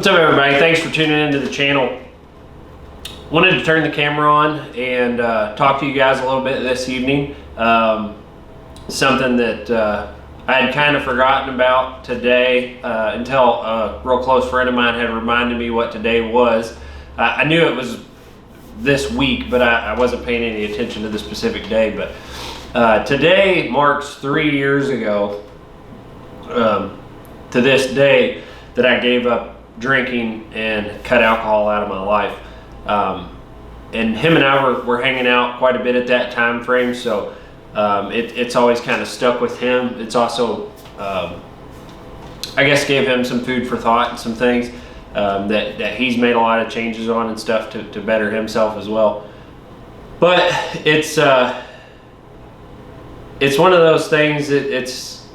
What's up, everybody? Thanks for tuning into the channel. Wanted to turn the camera on and talk to you guys a little bit this evening. Something that I had kind of forgotten about today until a real close friend of mine had reminded me what today was. I knew it was this week, but I wasn't paying any attention to the specific day. But today marks 3 years ago to this day that I gave up drinking and cut alcohol out of my life. And him and I were hanging out quite a bit at that time frame, so it's always kind of stuck with him. It's also, I guess, gave him some food for thought and some things that he's made a lot of changes on and stuff to better himself as well. But it's one of those things that it's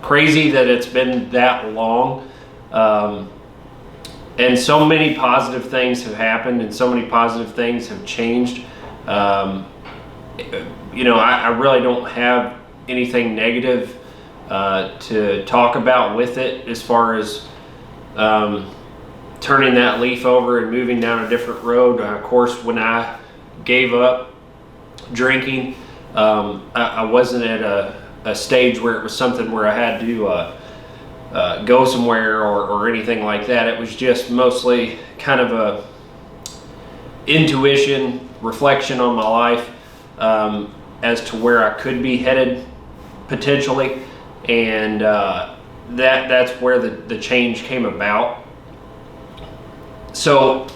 crazy that it's been that long. And so many positive things have happened and so many positive things have changed. You know, I really don't have anything negative to talk about with it as far as turning that leaf over and moving down a different road. Of course, when I gave up drinking, I wasn't at a stage where it was something where I had to go somewhere or anything like that. It was just mostly kind of a intuition, reflection on my life as to where I could be headed potentially, and that's where the change came about. So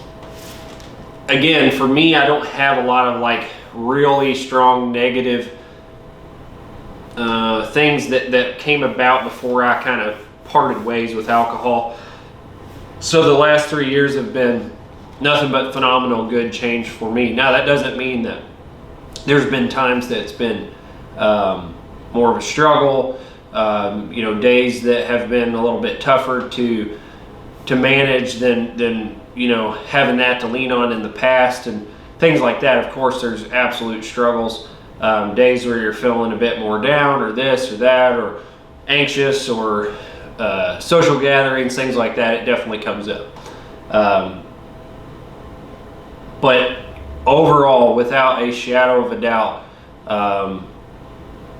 again, for me, I don't have a lot of like really strong negative things that came about before I kind of parted ways with alcohol. So the last 3 years have been nothing but phenomenal good change for me. Now that doesn't mean that there's been times that it's been more of a struggle, you know, days that have been a little bit tougher to manage than you know, having that to lean on in the past and things like that. Of course, there's absolute struggles, days where you're feeling a bit more down or this or that or anxious or social gatherings, things like that. It definitely comes up. But overall, without a shadow of a doubt,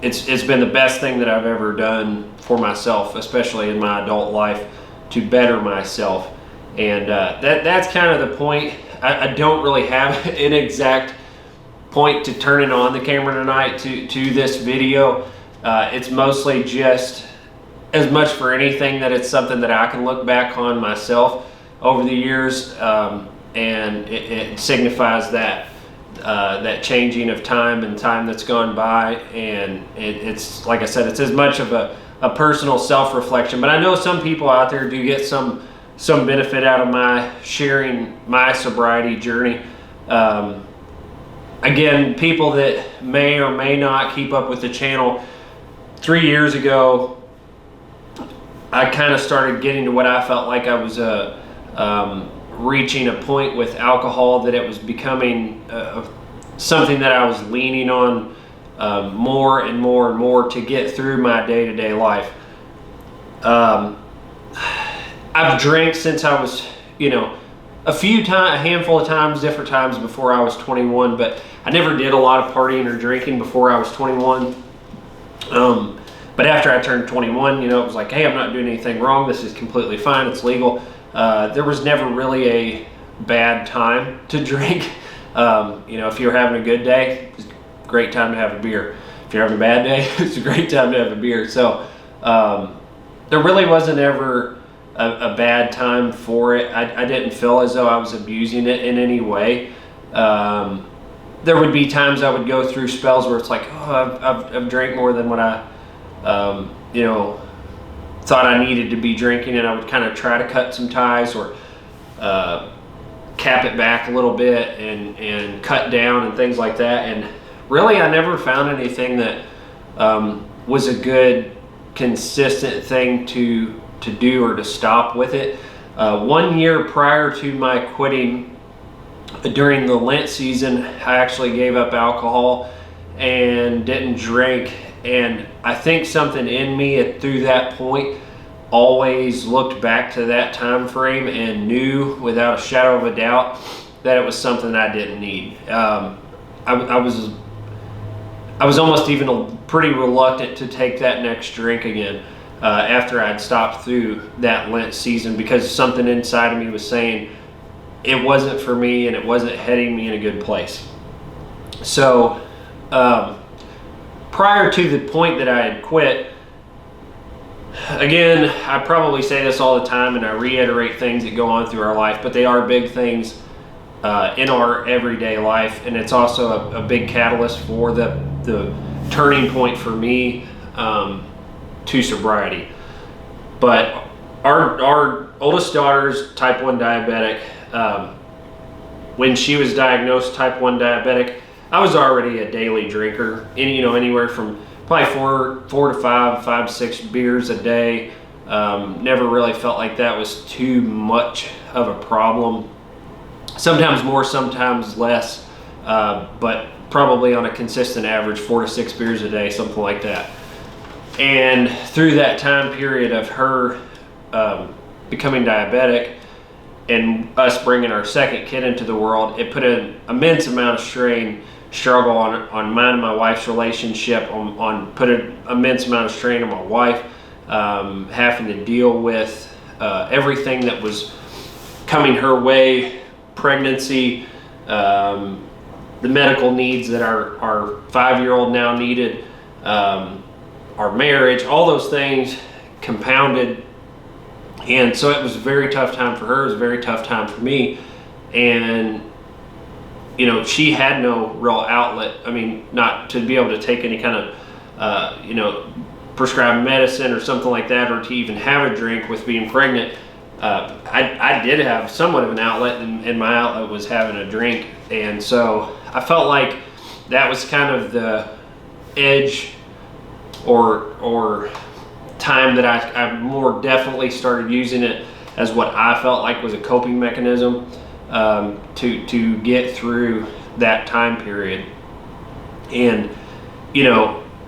it's been the best thing that I've ever done for myself, especially in my adult life, to better myself. And that's kind of the point. I don't really have an exact point to turning on the camera tonight to this video. It's mostly just as much for anything that it's something that I can look back on myself over the years, and it signifies that that changing of time and time that's gone by. And it's like I said, it's as much of a personal self-reflection. But I know some people out there do get some benefit out of my sharing my sobriety journey. Again, people that may or may not keep up with the channel, 3 years ago, I kind of started getting to what I felt like I was reaching a point with alcohol that it was becoming something that I was leaning on more and more and more to get through my day-to-day life. I've drank since I was, you know, a handful of times, different times before I was 21, but I never did a lot of partying or drinking before I was 21. But after I turned 21, you know, it was like, hey, I'm not doing anything wrong. This is completely fine. It's legal. There was never really a bad time to drink. You know, if you're having a good day, it's a great time to have a beer. If you're having a bad day, it's a great time to have a beer. So there really wasn't ever a bad time for it. I didn't feel as though I was abusing it in any way. There would be times I would go through spells where it's like, oh, I've drank more than what I you know, thought I needed to be drinking, and I would kind of try to cut some ties or cap it back a little bit and cut down and things like that. And really, I never found anything that was a good consistent thing to do or to stop with it. 1 year prior to my quitting, during the Lent season, I actually gave up alcohol and didn't drink. And I think something in me through that point always looked back to that time frame and knew without a shadow of a doubt that it was something I didn't need. I was almost even pretty reluctant to take that next drink again after I'd stopped through that Lent season, because something inside of me was saying it wasn't for me and it wasn't heading me in a good place. So prior to the point that I had quit, again, I probably say this all the time and I reiterate things that go on through our life, but they are big things in our everyday life, and it's also a big catalyst for the turning point for me to sobriety. But our oldest daughter's type 1 diabetic. When she was diagnosed type 1 diabetic, I was already a daily drinker, anywhere from probably four to five to six beers a day. Never really felt like that was too much of a problem. Sometimes more, sometimes less, but probably on a consistent average, 4 to 6 beers a day, something like that. And through that time period of her becoming diabetic and us bringing our second kid into the world, it put an immense amount of struggle on mine and my wife's relationship, put an immense amount of strain on my wife, having to deal with everything that was coming her way, pregnancy, the medical needs that our 5-year-old now needed, our marriage, all those things compounded. And so it was a very tough time for her, it was a very tough time for me. And she had no real outlet. I mean, not to be able to take any kind of prescribed medicine or something like that, or to even have a drink with being pregnant. I did have somewhat of an outlet, and my outlet was having a drink. And so I felt like that was kind of the edge or time that I more definitely started using it as what I felt like was a coping mechanism to get through that time period. And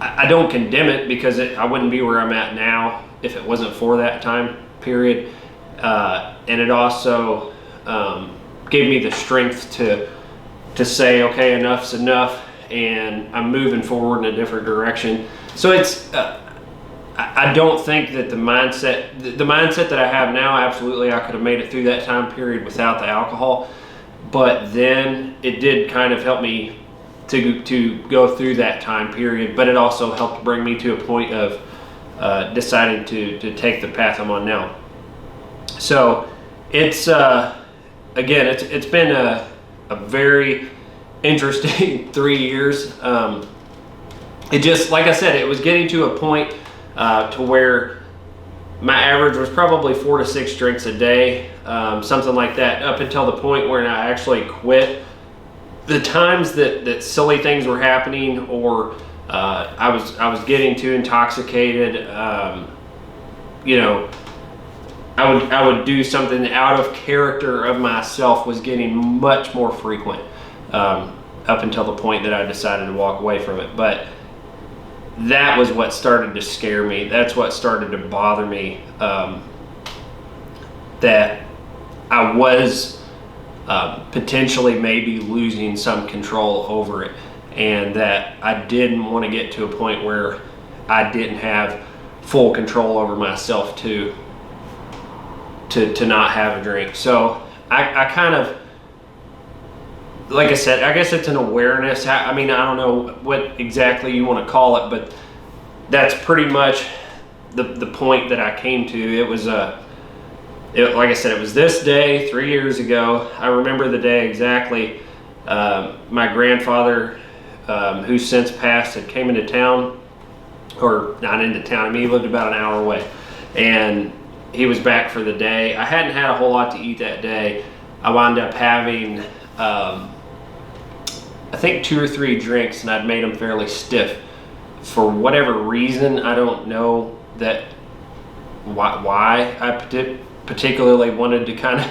I don't condemn it, because I wouldn't be where I'm at now if it wasn't for that time period. And it also gave me the strength to say, okay, enough's enough, and I'm moving forward in a different direction. So it's I don't think that the mindset that I have now, absolutely I could have made it through that time period without the alcohol, but then it did kind of help me to go through that time period. But it also helped bring me to a point of deciding to take the path I'm on now. So it's again, it's been a very interesting 3 years. It just, like I said, it was getting to a point to where my average was probably 4 to 6 drinks a day, something like that, up until the point where I actually quit. The times that silly things were happening, or I was getting too intoxicated, I would do something out of character of myself, was getting much more frequent, up until the point that I decided to walk away from it. But that was what started to scare me. That's what started to bother me, that I was potentially maybe losing some control over it, and that I didn't want to get to a point where I didn't have full control over myself to not have a drink. So I kind of, like I said, I guess it's an awareness. I mean, I don't know what exactly you want to call it, but that's pretty much the point that I came to. It was like I said, it was this day 3 years ago. I remember the day exactly. My grandfather, who's since passed, had came into town, or not into town. I mean, he lived about an hour away, and he was back for the day. I hadn't had a whole lot to eat that day. I wound up having I think 2 or 3 drinks, and I'd made them fairly stiff. For whatever reason, I don't know why I particularly wanted to kind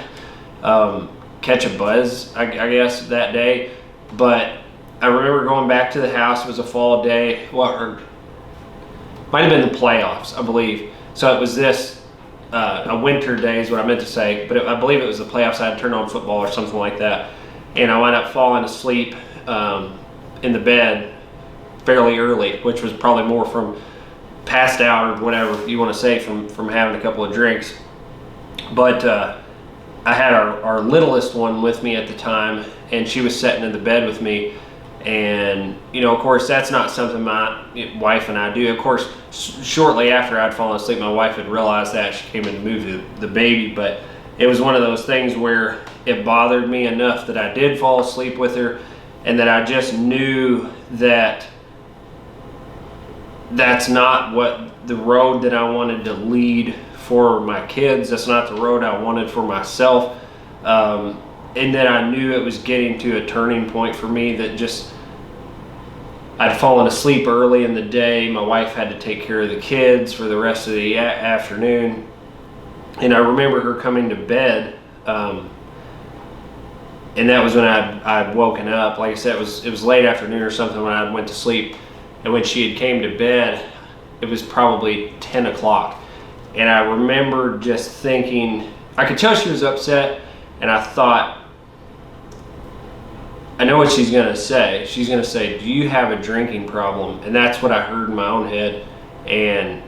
of catch a buzz, I guess, that day. But I remember going back to the house. It was a fall day. Might have been the playoffs, I believe. So it was this a winter day is what I meant to say, but I believe it was the playoffs. I had turned on football or something like that, and I wound up falling asleep in the bed fairly early, which was probably more from passed out or whatever you want to say from having a couple of drinks. But I had our littlest one with me at the time, and she was sitting in the bed with me. And, you know, of course, that's not something my wife and I do. Of course, shortly after I'd fallen asleep, my wife had realized that. She came in to move the baby, but it was one of those things where it bothered me enough that I did fall asleep with her, and that I just knew that that's not what the road that I wanted to lead for my kids. That's not the road I wanted for myself. And then I knew it was getting to a turning point for me that just, I'd fallen asleep early in the day. My wife had to take care of the kids for the rest of the afternoon. And I remember her coming to bed, and that was when I'd woken up. Like I said, it was late afternoon or something when I went to sleep. And when she had came to bed, it was probably 10 o'clock. And I remember just thinking, I could tell she was upset, and I thought, I know what she's going to say. She's going to say, do you have a drinking problem? And that's what I heard in my own head. And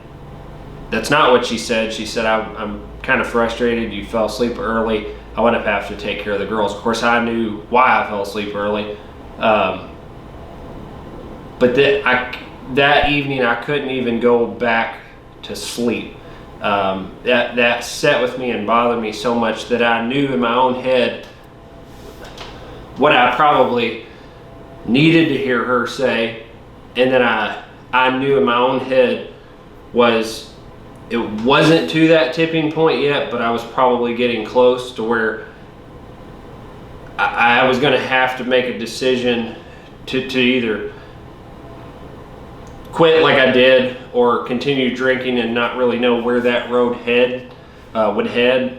that's not what she said. She said, I'm kind of frustrated. You fell asleep early. I want to have to take care of the girls. Of course, I knew why I fell asleep early. But that evening, I couldn't even go back to sleep. That sat with me and bothered me so much that I knew in my own head what I probably needed to hear her say, and then I knew in my own head was it wasn't to that tipping point yet, but I was probably getting close to where I was going to have to make a decision to either quit like I did or continue drinking and not really know where that road would head.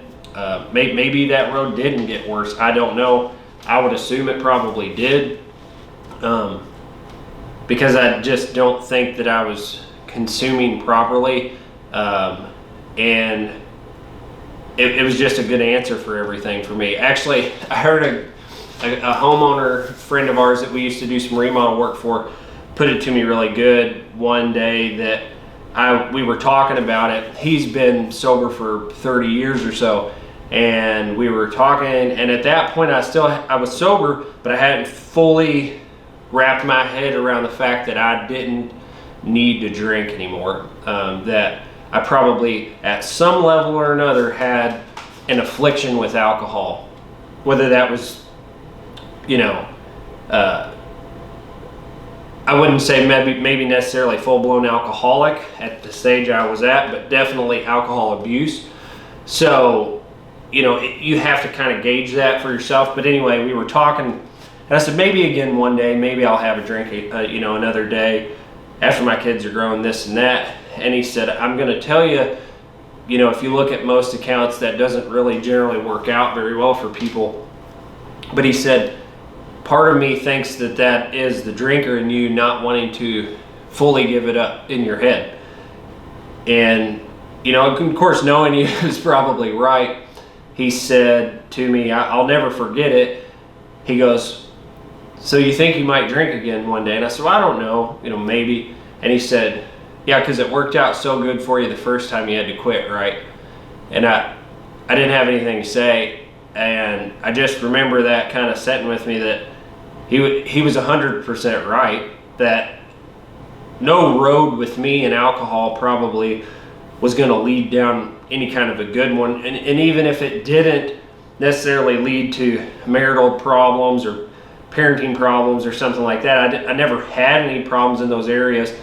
Maybe that road didn't get worse. I don't know. I would assume it probably did, because I just don't think that I was consuming properly, and it was just a good answer for everything for me. Actually, I heard a homeowner friend of ours that we used to do some remodel work for put it to me really good one day that we were talking about it. He's been sober for 30 years or so. And we were talking, and at that point I was sober, but I hadn't fully wrapped my head around the fact that I didn't need to drink anymore. That I probably at some level or another had an affliction with alcohol, whether that was, I wouldn't say maybe necessarily full-blown alcoholic at the stage I was at, but definitely alcohol abuse. So you have to kind of gauge that for yourself. But anyway, we were talking, and I said, maybe again one day, maybe I'll have a drink, another day after my kids are growing, this and that. And he said, I'm going to tell you, if you look at most accounts, that doesn't really generally work out very well for people. But he said, part of me thinks that is the drinker in you not wanting to fully give it up in your head. And, of course, knowing you is probably right. He said to me, I'll never forget it. He goes, so you think you might drink again one day? And I said, well, I don't know, maybe. And he said, yeah, because it worked out so good for you the first time you had to quit, right? And I didn't have anything to say. And I just remember that kind of sitting with me, that he was 100% right, that no road with me and alcohol probably was going to lead down any kind of a good one. And even if it didn't necessarily lead to marital problems or parenting problems or something like that, I never had any problems in those areas.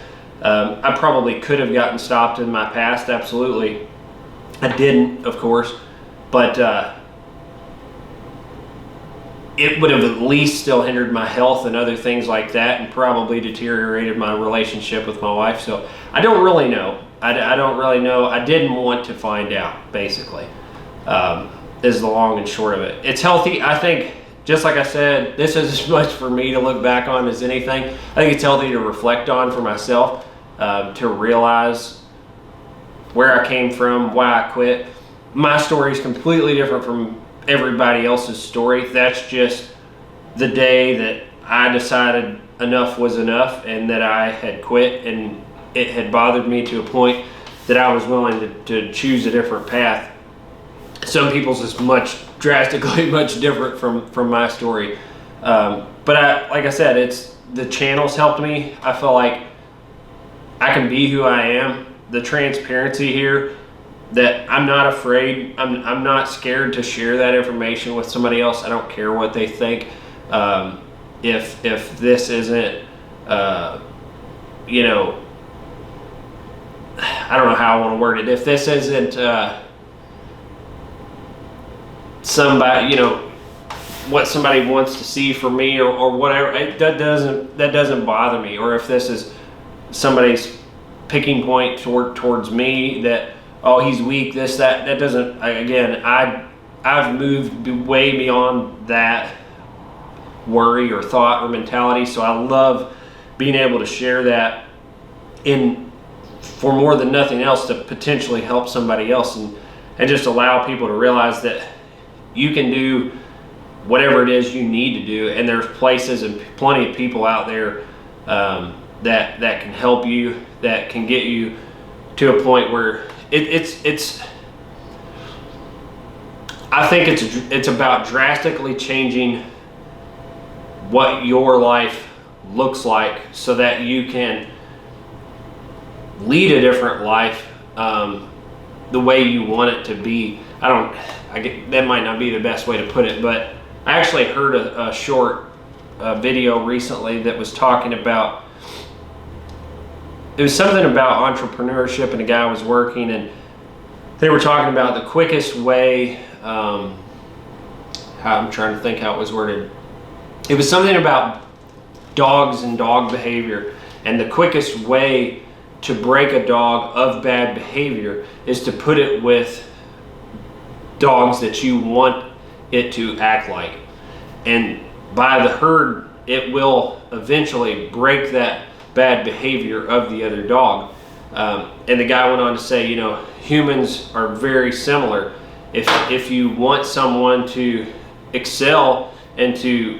I probably could have gotten stopped in my past, absolutely. I didn't, of course, but it would have at least still hindered my health and other things like that, and probably deteriorated my relationship with my wife. So I don't really know. I don't really know. I didn't want to find out, basically, is the long and short of it. It's healthy. I think, just like I said, this is as much for me to look back on as anything. I think it's healthy to reflect on for myself, to realize where I came from, why I quit. My story is completely different from everybody else's story. That's just the day that I decided enough was enough and that I had quit, and it had bothered me to a point that I was willing to choose a different path. Some people's is drastically much different from my story. But like I said, the channels helped me. I feel like I can be who I am. The transparency here, that I'm not afraid, I'm not scared to share that information with somebody else. I don't care what they think. If this isn't, you know, I don't know how I want to word it. If this isn't somebody, you know, what somebody wants to see from me or whatever, that doesn't bother me. Or if this is somebody's picking point towards me, that, oh, he's weak, this, that doesn't, again, I've moved way beyond that worry or thought or mentality. So I love being able to share that for more than nothing else, to potentially help somebody else, and just allow people to realize that you can do whatever it is you need to do, and there's places and plenty of people out there that can help you, that can get you to a point where it's I think it's about drastically changing what your life looks like so that you can lead a different life the way you want it to be. That might not be the best way to put it, but I actually heard a short video recently that was talking about, it was something about entrepreneurship, and a guy was working, and they were talking about the quickest way, I'm trying to think how it was worded. It was something about dogs and dog behavior, and the quickest way to break a dog of bad behavior is to put it with dogs that you want it to act like. And by the herd, it will eventually break that bad behavior of the other dog. And the guy went on to say, you know, humans are very similar. If you want someone to excel and to,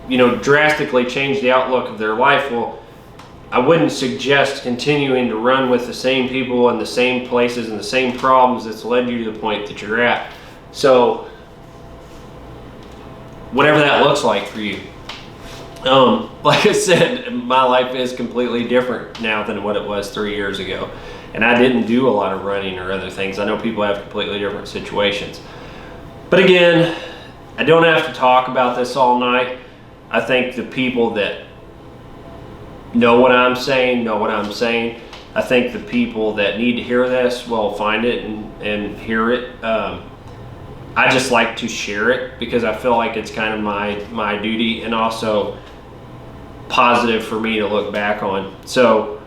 you know, drastically change the outlook of their life, well, I wouldn't suggest continuing to run with the same people and the same places and the same problems that's led you to the point that you're at. So whatever that looks like for you. Like I said, my life is completely different now than what it was 3 years ago. And I didn't do a lot of running or other things. I know people have completely different situations. But again, I don't have to talk about this all night. I think the people that know what I'm saying. I think the people that need to hear this will find it and hear it. I just like to share it because I feel like it's kind of my duty, and also positive for me to look back on. So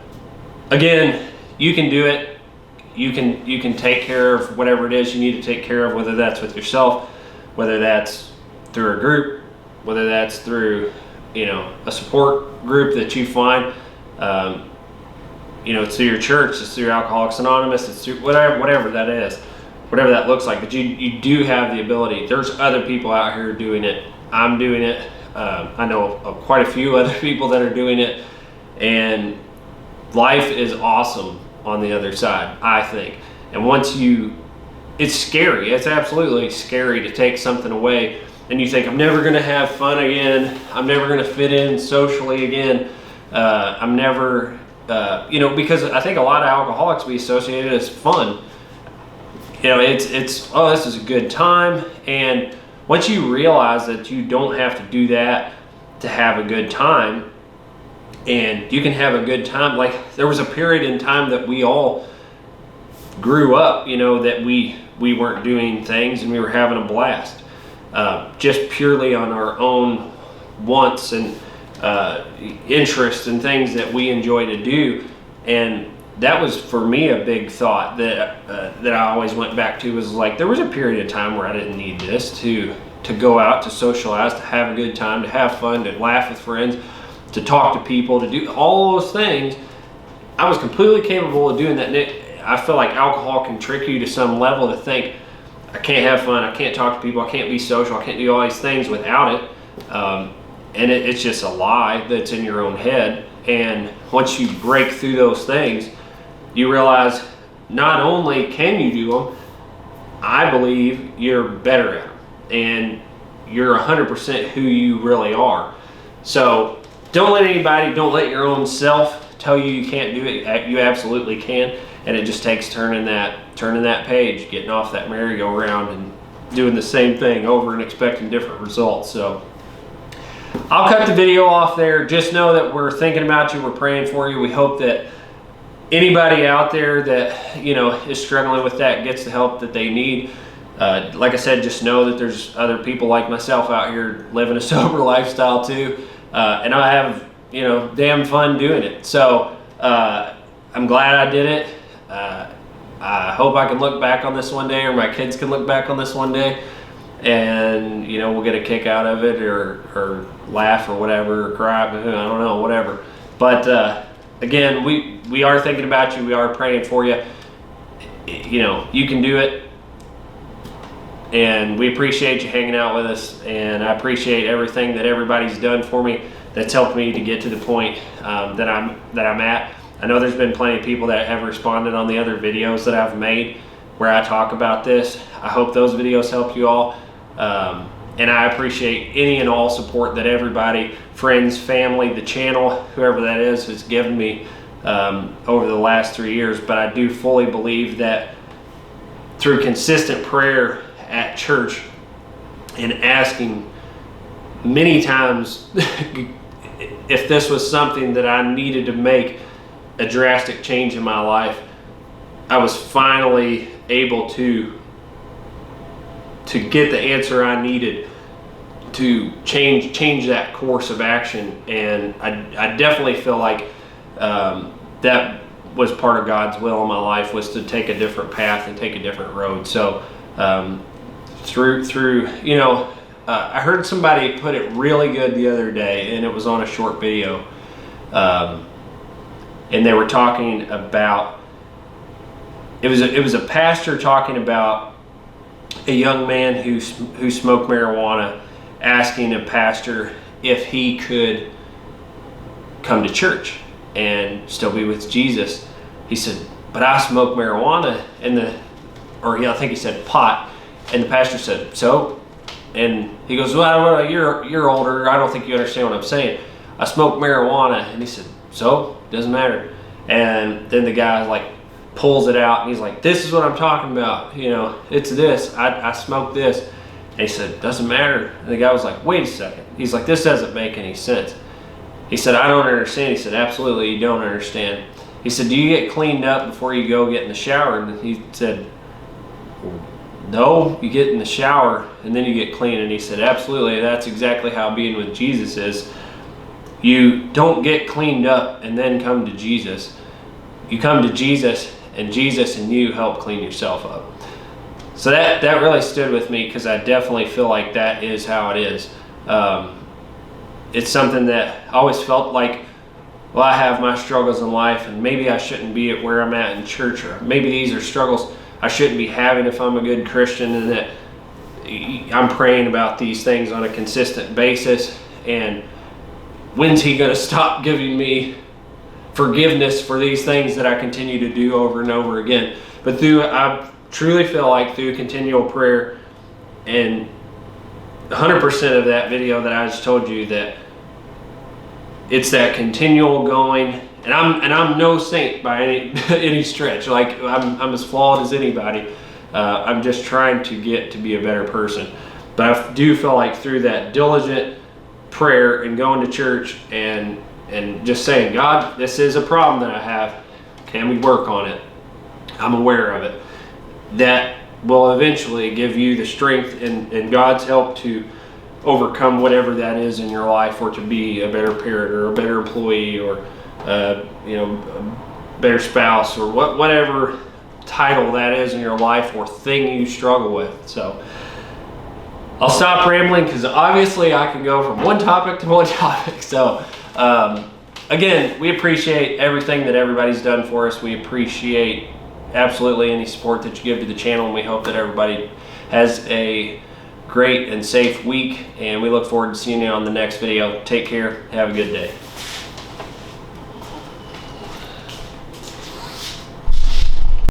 again, you can do it. You can take care of whatever it is you need to take care of, whether that's with yourself, whether that's through a group, whether that's through, you know, a support group that you find, you know, it's through your church, it's through Alcoholics Anonymous, it's through whatever that is, whatever that looks like. But you do have the ability. There's other people out here doing it. I'm doing it. I know of quite a few other people that are doing it, and life is awesome on the other side, I think. And it's scary. It's absolutely scary to take something away and you think, I'm never going to have fun again. I'm never going to fit in socially again. I'm never, you know, because I think a lot of alcoholics we associate it as fun. You know, it's oh, this is a good time. And once you realize that you don't have to do that to have a good time, and you can have a good time, like there was a period in time that we all grew up, you know, that we weren't doing things and we were having a blast. Just purely on our own wants and interests and things that we enjoy to do. And that was for me a big thought that I always went back to, was like, there was a period of time where I didn't need this to go out, to socialize, to have a good time, to have fun, to laugh with friends, to talk to people, to do all those things. I was completely capable of doing that. I feel like alcohol can trick you to some level to think, I can't have fun, I can't talk to people, I can't be social, I can't do all these things without it. And it's just a lie that's in your own head. And once you break through those things, you realize not only can you do them, I believe you're better at them. And you're 100% who you really are. So don't let anybody, don't let your own self tell you you can't do it. You absolutely can. And it just takes turning that page, getting off that merry-go-round and doing the same thing over and expecting different results. So I'll cut the video off there. Just know that we're thinking about you. We're praying for you. We hope that anybody out there that, you know, is struggling with that gets the help that they need. Like I said, just know that there's other people like myself out here living a sober lifestyle too. And I have, you know, damn fun doing it. So I'm glad I did it. I hope I can look back on this one day, or my kids can look back on this one day, and, you know, we'll get a kick out of it, or laugh or whatever, or cry, I don't know, whatever. But again, we are thinking about you. We are praying for you. You know, you can do it. And we appreciate you hanging out with us, and I appreciate everything that everybody's done for me that's helped me to get to the point that I'm at. I know there's been plenty of people that have responded on the other videos that I've made where I talk about this. I hope those videos help you all. And I appreciate any and all support that everybody, friends, family, the channel, whoever that is, has given me over the last 3 years. But I do fully believe that through consistent prayer at church and asking many times if this was something that I needed to make a drastic change in my life, I was finally able to get the answer I needed to change that course of action. And I definitely feel like that was part of God's will in my life, was to take a different path and take a different road. So through you know, I heard somebody put it really good the other day, and it was on a short video, and they were talking about, it was a pastor talking about a young man who smoked marijuana, asking a pastor if he could come to church and still be with Jesus. He said, but I smoke marijuana, I think he said pot, and the pastor said, so? And he goes, well, you're older, I don't think you understand what I'm saying. I smoke marijuana. And he said, so? Doesn't matter. And then the guy like pulls it out, and he's like, this is what I'm talking about, you know, it's this, I smoke this. And he said, doesn't matter. And the guy was like, wait a second. He's like, this doesn't make any sense. He said, I don't understand. He said, absolutely you don't understand. He said, do you get cleaned up before you go get in the shower? And he said, no, you get in the shower and then you get clean. And he said, absolutely, that's exactly how being with Jesus is. You don't get cleaned up and then come to Jesus. You come to Jesus, and Jesus and you help clean yourself up. So that really stood with me, because I definitely feel like that is how it is. It's something that I always felt like, well, I have my struggles in life, and maybe I shouldn't be at where I'm at in church, or maybe these are struggles I shouldn't be having if I'm a good Christian, and that I'm praying about these things on a consistent basis. And when's he going to stop giving me forgiveness for these things that I continue to do over and over again? But I truly feel like through continual prayer and 100% of that video that I just told you, that it's that continual going. And I'm no saint by any stretch. Like I'm as flawed as anybody. I'm just trying to get to be a better person. But I do feel like through that diligent prayer and going to church and just saying, God, this is a problem that I have. Can we work on it? I'm aware of it. That will eventually give you the strength and God's help to overcome whatever that is in your life, or to be a better parent, or a better employee, or you know, a better spouse, or whatever title that is in your life or thing you struggle with. So I'll stop rambling, because obviously I can go from one topic to one topic. So again, we appreciate everything that everybody's done for us. We appreciate absolutely any support that you give to the channel, and we hope that everybody has a great and safe week, and we look forward to seeing you on the next video. Take care. Have a good day.